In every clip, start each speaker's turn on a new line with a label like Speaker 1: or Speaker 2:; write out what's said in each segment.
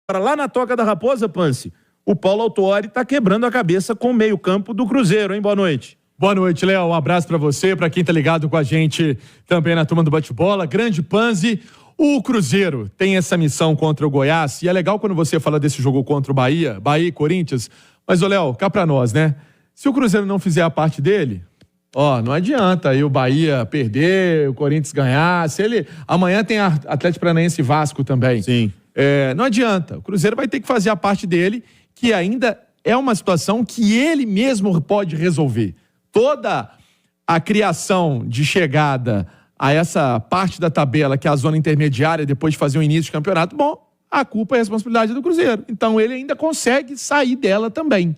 Speaker 1: Lá na Toca da Raposa, Pance, o Paulo Autuori tá quebrando a cabeça com o meio-campo do Cruzeiro, hein? Boa noite.
Speaker 2: Boa noite, Léo. Um abraço pra você, pra quem tá ligado com a gente também na turma do bate-bola. Grande Panzi. O Cruzeiro tem essa missão contra o Goiás, e é legal quando você fala desse jogo contra o Bahia e Corinthians, mas, ô Léo, cá pra nós, né? Se o Cruzeiro não fizer a parte dele, não adianta aí o Bahia perder, o Corinthians ganhar. Amanhã tem Atlético Paranaense e Vasco também.
Speaker 1: Sim.
Speaker 2: Não adianta. O Cruzeiro vai ter que fazer a parte dele, que ainda é uma situação que ele mesmo pode resolver. Toda a criação de chegada a essa parte da tabela, que é a zona intermediária, depois de fazer o início de campeonato, a culpa é a responsabilidade do Cruzeiro. Então ele ainda consegue sair dela também.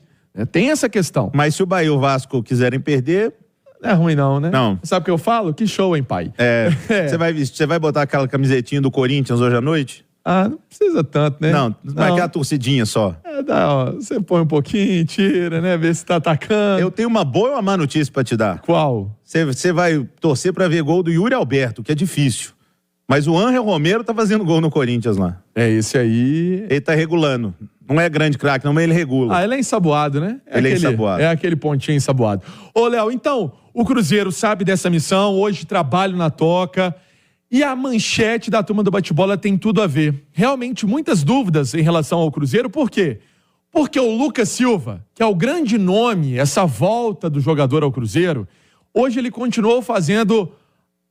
Speaker 2: Tem essa questão.
Speaker 1: Mas se o Bahia e o Vasco quiserem perder...
Speaker 2: Não é ruim não, né?
Speaker 1: Não.
Speaker 2: Sabe o que eu falo? Que show, hein, pai?
Speaker 1: Você vai botar aquela camisetinha do Corinthians hoje à noite?
Speaker 2: Não precisa tanto, né?
Speaker 1: Não, aquela torcidinha só.
Speaker 2: Você põe um pouquinho, tira, né? Vê se tá atacando.
Speaker 1: Eu tenho uma boa e uma má notícia pra te dar.
Speaker 2: Qual?
Speaker 1: Você vai torcer pra ver gol do Yuri Alberto, que é difícil. Mas o Ángel Romero tá fazendo gol no Corinthians lá.
Speaker 2: Esse aí...
Speaker 1: Ele tá regulando. Não é grande craque, não, mas ele regula.
Speaker 2: Ele é ensaboado, né?
Speaker 1: Ele é ensaboado.
Speaker 2: É aquele pontinho ensaboado. Ô, Léo, então, o Cruzeiro sabe dessa missão, hoje trabalho na Toca, e a manchete da turma do bate-bola tem tudo a ver. Realmente, muitas dúvidas em relação ao Cruzeiro, por quê? Porque o Lucas Silva, que é o grande nome, essa volta do jogador ao Cruzeiro, hoje ele continuou fazendo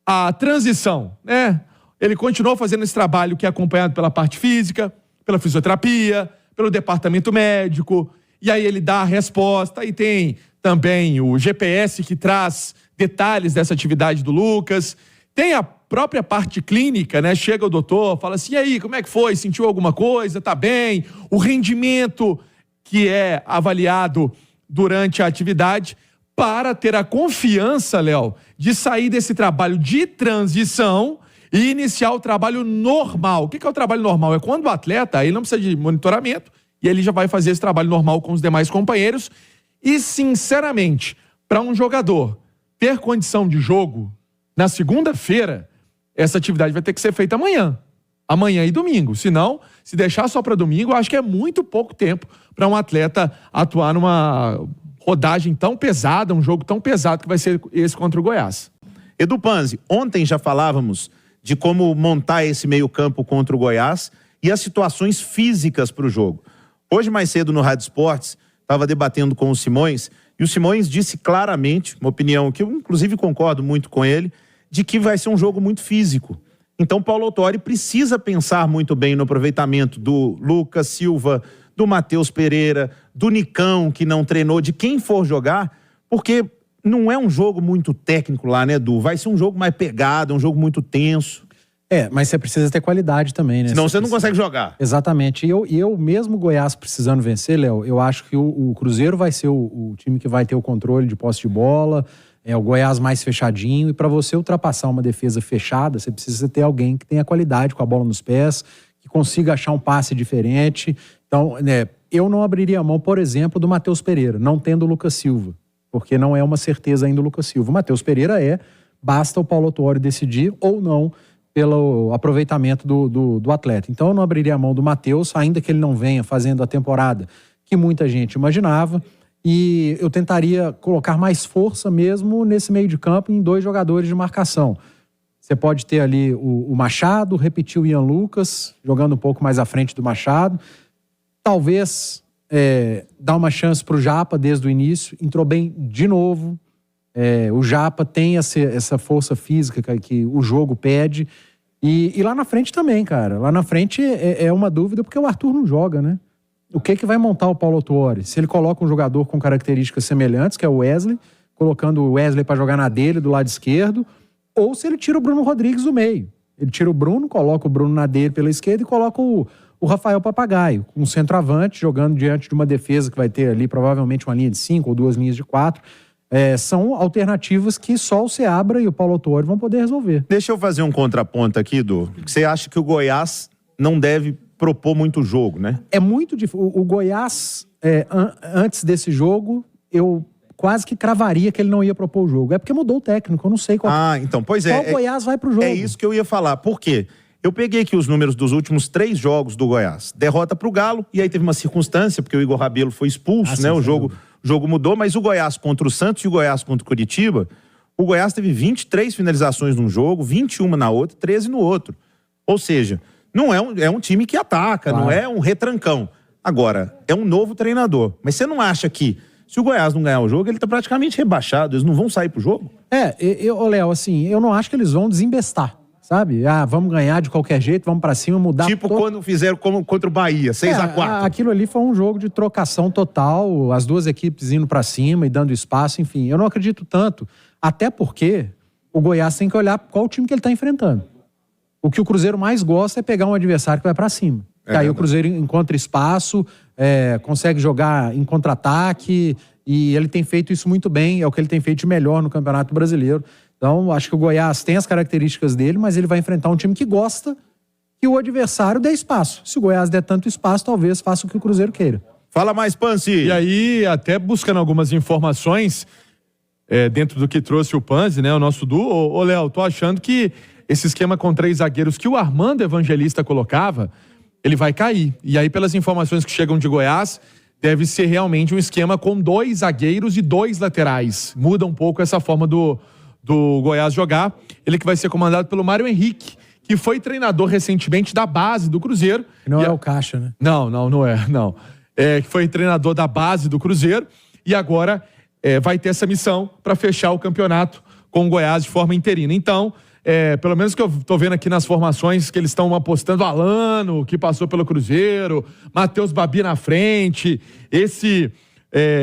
Speaker 2: a transição, né? Ele continuou fazendo esse trabalho que é acompanhado pela parte física, pela fisioterapia, pelo departamento médico, e aí ele dá a resposta, e tem também o GPS que traz detalhes dessa atividade do Lucas, tem a própria parte clínica, né? Chega o doutor, fala assim, e aí, como é que foi? Sentiu alguma coisa? Tá bem? O rendimento que é avaliado durante a atividade para ter a confiança, Léo, de sair desse trabalho de transição e iniciar o trabalho normal. O que é o trabalho normal? É quando o atleta, aí não precisa de monitoramento, e ele já vai fazer esse trabalho normal com os demais companheiros. E, sinceramente, para um jogador ter condição de jogo, na segunda-feira, essa atividade vai ter que ser feita amanhã. Amanhã e domingo. Senão, se deixar só para domingo, eu acho que é muito pouco tempo para um atleta atuar numa rodagem tão pesada, um jogo tão pesado que vai ser esse contra o Goiás.
Speaker 1: Edu Panzi, ontem já falávamos de como montar esse meio-campo contra o Goiás e as situações físicas para o jogo. Hoje, mais cedo, no Rádio Esportes, estava debatendo com o Simões, e o Simões disse claramente, uma opinião que eu, inclusive, concordo muito com ele, de que vai ser um jogo muito físico. Então, Paulo Autuori precisa pensar muito bem no aproveitamento do Lucas Silva, do Matheus Pereira, do Nicão, que não treinou, de quem for jogar, porque não é um jogo muito técnico lá, né, Edu? Vai ser um jogo mais pegado, um jogo muito tenso.
Speaker 3: Mas você precisa ter qualidade também, né?
Speaker 1: Senão você não consegue jogar.
Speaker 3: Exatamente. E eu mesmo Goiás precisando vencer, Léo, eu acho que o Cruzeiro vai ser o time que vai ter o controle de posse de bola, o Goiás mais fechadinho, e para você ultrapassar uma defesa fechada, você precisa ter alguém que tenha qualidade com a bola nos pés, que consiga achar um passe diferente. Então, eu não abriria a mão, por exemplo, do Matheus Pereira, não tendo o Lucas Silva, porque não é uma certeza ainda o Lucas Silva. O Matheus Pereira basta o Paulo Autuori decidir ou não pelo aproveitamento do atleta. Então eu não abriria a mão do Matheus, ainda que ele não venha fazendo a temporada que muita gente imaginava, e eu tentaria colocar mais força mesmo nesse meio de campo em 2 jogadores de marcação. Você pode ter ali o Machado, repetir o Ian Lucas, jogando um pouco mais à frente do Machado, talvez dar uma chance para o Japa desde o início, entrou bem de novo. O Japa tem essa força física que o jogo pede. E lá na frente também, cara. Lá na frente é uma dúvida porque o Arthur não joga, né? O que vai montar o Paulo Autuori? Se ele coloca um jogador com características semelhantes, que é o Wesley, colocando o Wesley para jogar na dele, do lado esquerdo, ou se ele tira o Bruno Rodrigues do meio. Ele tira o Bruno, coloca o Bruno na dele pela esquerda e coloca o Rafael Papagaio, um centroavante, jogando diante de uma defesa que vai ter ali provavelmente uma linha de 5 ou 2 linhas de 4. São alternativas que só o Seabra e o Paulo Autuori vão poder resolver.
Speaker 1: Deixa eu fazer um contraponto aqui, Du. Você acha que o Goiás não deve propor muito jogo, né?
Speaker 3: É muito difícil. O Goiás, antes desse jogo, eu quase que cravaria que ele não ia propor o jogo. É porque mudou o técnico, eu não sei qual...
Speaker 1: Então, pois é.
Speaker 3: Qual Goiás vai pro jogo?
Speaker 1: É isso que eu ia falar. Por quê? Eu peguei aqui os números dos últimos 3 jogos do Goiás. Derrota pro Galo, e aí teve uma circunstância, porque o Igor Rabelo foi expulso, né? O jogo mudou, mas o Goiás contra o Santos e o Goiás contra o Curitiba, o Goiás teve 23 finalizações num jogo, 21 na outra, 13 no outro. Ou seja, não é um time que ataca, não é um retrancão. Agora, é um novo treinador. Mas você não acha que, se o Goiás não ganhar o jogo, ele tá praticamente rebaixado, eles não vão sair pro jogo?
Speaker 3: Léo, assim, eu não acho que eles vão desembestar. Sabe? Vamos ganhar de qualquer jeito, vamos pra cima, mudar...
Speaker 1: Tipo quando fizeram contra o Bahia, 6-4.
Speaker 3: Aquilo ali foi um jogo de trocação total, as duas equipes indo pra cima e dando espaço, enfim. Eu não acredito tanto, até porque o Goiás tem que olhar qual time que ele tá enfrentando. O que o Cruzeiro mais gosta é pegar um adversário que vai pra cima. Aí o Cruzeiro encontra espaço, consegue jogar em contra-ataque, e ele tem feito isso muito bem, é o que ele tem feito de melhor no Campeonato Brasileiro. Então, acho que o Goiás tem as características dele, mas ele vai enfrentar um time que gosta que o adversário dê espaço. Se o Goiás der tanto espaço, talvez faça o que o Cruzeiro queira.
Speaker 1: Fala mais, Pansi.
Speaker 2: E aí, até buscando algumas informações dentro do que trouxe o Pansi, né, o nosso duo. Ô, Léo, tô achando que esse esquema com 3 zagueiros que o Armando Evangelista colocava, ele vai cair. E aí, pelas informações que chegam de Goiás, deve ser realmente um esquema com 2 zagueiros e 2 laterais. Muda um pouco essa forma do Goiás jogar. Ele que vai ser comandado pelo Mário Henrique, que foi treinador recentemente da base do Cruzeiro.
Speaker 3: Não é o Caixa, né?
Speaker 2: Não é. Que foi treinador da base do Cruzeiro e agora vai ter essa missão para fechar o campeonato com o Goiás de forma interina. Então, pelo menos que eu tô vendo aqui nas formações que eles estão apostando, Alano, que passou pelo Cruzeiro, Matheus Babi na frente, esse...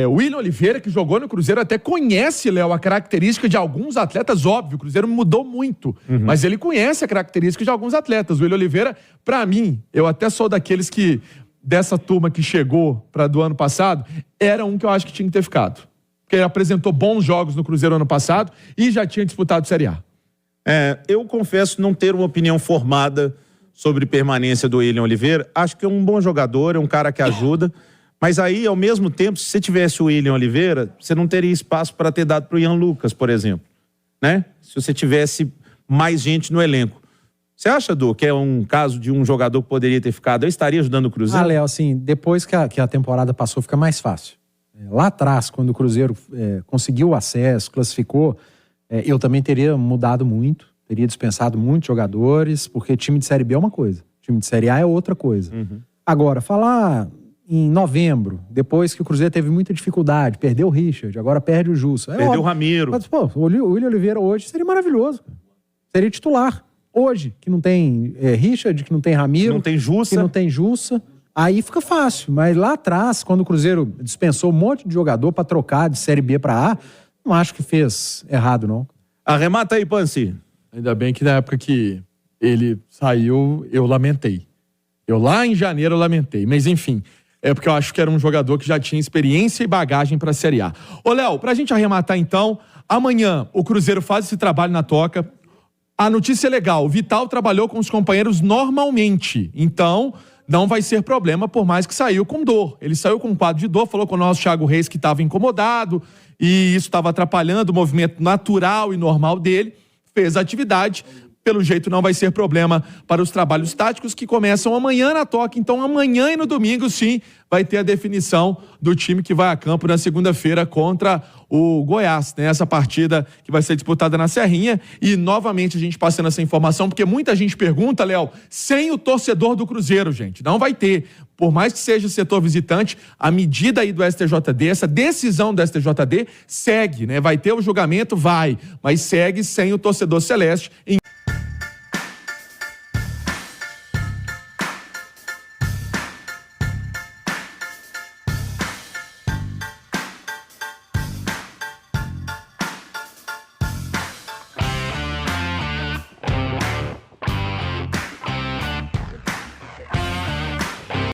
Speaker 2: William Oliveira, que jogou no Cruzeiro, até conhece, Léo, a característica de alguns atletas, óbvio, o Cruzeiro mudou muito, mas ele conhece a característica de alguns atletas. O William Oliveira, pra mim, eu até sou daqueles que, dessa turma que chegou do ano passado, era um que eu acho que tinha que ter ficado. Porque ele apresentou bons jogos no Cruzeiro ano passado e já tinha disputado Série A.
Speaker 1: Eu confesso não ter uma opinião formada sobre permanência do William Oliveira. Acho que é um bom jogador, é um cara que ajuda. Mas aí, ao mesmo tempo, se você tivesse o William Oliveira, você não teria espaço para ter dado para o Ian Lucas, por exemplo. Né? Se você tivesse mais gente no elenco. Você acha, Du, que é um caso de um jogador que poderia ter ficado? Eu estaria ajudando o Cruzeiro?
Speaker 3: Léo, assim, depois que a temporada passou, fica mais fácil. Lá atrás, quando o Cruzeiro conseguiu o acesso, classificou, eu também teria mudado muito, teria dispensado muitos jogadores, porque time de Série B é uma coisa, time de Série A é outra coisa. Agora, falar... em novembro, depois que o Cruzeiro teve muita dificuldade, perdeu o Richard, agora perde o Jussa.
Speaker 1: Perdeu o Ramiro.
Speaker 3: Mas, pô, o William Oliveira hoje seria maravilhoso. Seria titular. Hoje, que não tem Richard, que não tem Ramiro.
Speaker 1: Não tem Jussa.
Speaker 3: Que não tem Jussa. Aí fica fácil. Mas lá atrás, quando o Cruzeiro dispensou um monte de jogador para trocar de Série B para A, não acho que fez errado, não.
Speaker 1: Arremata aí, Pansi.
Speaker 2: Ainda bem que na época que ele saiu, eu lamentei. Lá em janeiro eu lamentei. Mas enfim... porque eu acho que era um jogador que já tinha experiência e bagagem para a Série A. Ô, Léo, pra gente arrematar então, amanhã o Cruzeiro faz esse trabalho na Toca. A notícia é legal, o Vital trabalhou com os companheiros normalmente, então não vai ser problema, por mais que saiu com dor. Ele saiu com um quadro de dor, falou com o nosso Thiago Reis que estava incomodado e isso estava atrapalhando o movimento natural e normal dele, fez a atividade. Pelo jeito não vai ser problema para os trabalhos táticos que começam amanhã na Toca. Então amanhã e no domingo, sim, vai ter a definição do time que vai a campo na segunda-feira contra o Goiás, né? Essa partida que vai ser disputada na Serrinha. E novamente a gente passando essa informação, porque muita gente pergunta, Léo, sem o torcedor do Cruzeiro, gente, não vai ter. Por mais que seja setor visitante, a medida aí do STJD, essa decisão do STJD segue, né? Vai ter o julgamento? Vai, mas segue sem o torcedor celeste.